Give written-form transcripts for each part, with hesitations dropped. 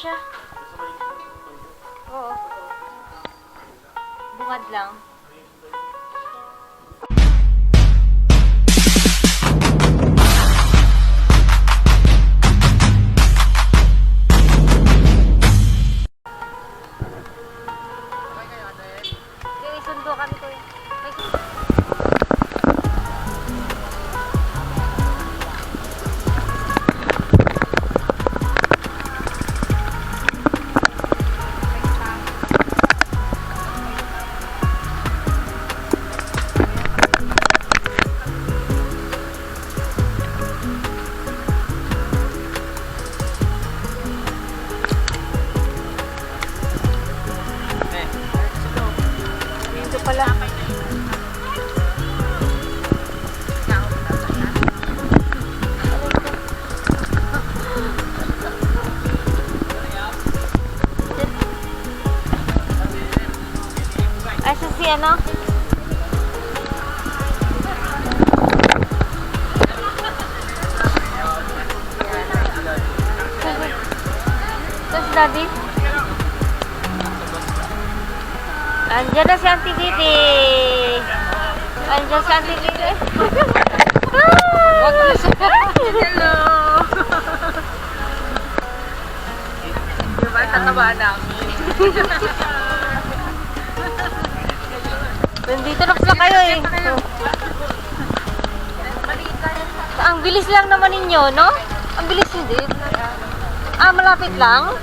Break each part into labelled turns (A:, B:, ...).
A: siya. Oo. Bungad lang. Okay, sundo kami ko yun. Pala. Ay, si ano? Ito si Daddy. Andiyan na si Auntie Kitty. Andiyan si Auntie Kitty. Hello.
B: Diba, tataba namin.
A: Nandito na pala kayo eh. Ang bilis lang naman ninyo, no? Ang bilis hindi. Ah, malapit lang?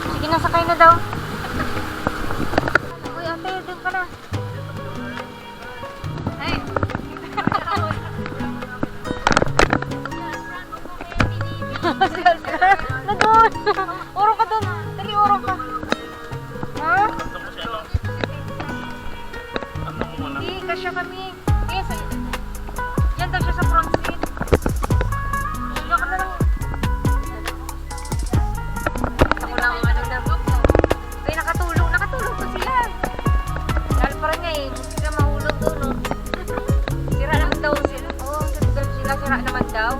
A: Sige, nasakay na daw. Uy, ate, dun ka na.
B: Ay.
A: Na doon. Urong ka doon. Dali, urong ka. Ha? Hindi, kasya kami. Yes, yan daw siya sa front seat. Hindi ka na lang. Ako lang ang ano na. Ay, nakatulong pa sila. Dahil parang nga eh, hindi sila mahulog doon, no? Sira naman daw sila. Oo, sila sira naman daw.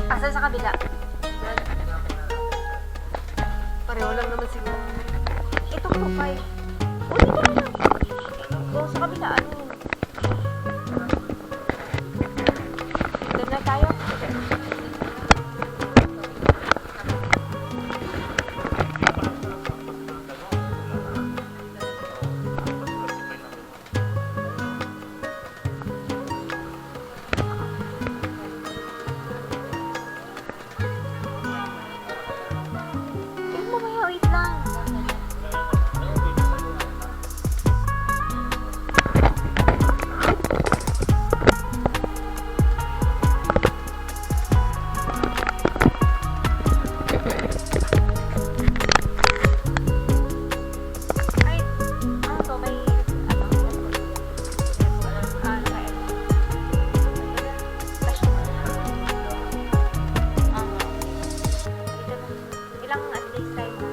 A: Asa sa kabila? Pareho lang naman siguro. Ito po, 5. O, dito na lang. O, sa kabila, ano? Doon na tayo. Eh, mamaya, wait lang. Ay, ano to? May, ano? Ah, may, ilang at least time na?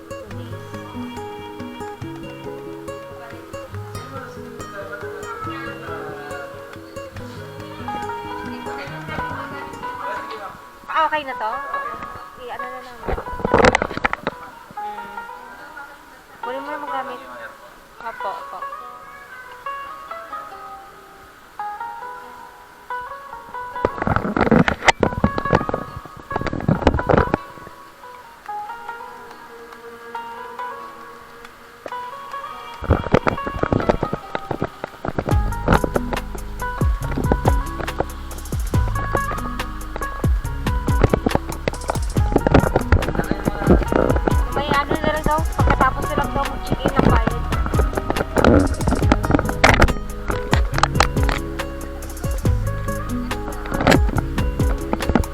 A: 2 days. Ah, okay na to? Ano na lang. Kunin mo na magamit. Opo, opo. May ano na lang daw, pagkatapos silang daw mag-check-in ng bayad.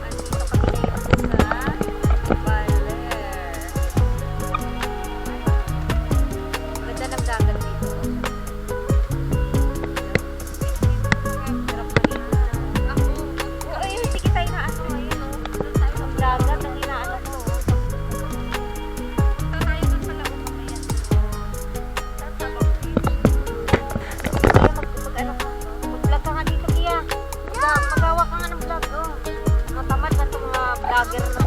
A: Andito kami ngayon sa Baler. Ganda ng dagat dito. Sarap malina. Ay, hindi kita inaano ngayon. Ang dagat, ang inaano ko. Mag-vlog ka nga dito, Kia. Magawa ka nga ng vlog, oh. Matamad na itong mga vlogger na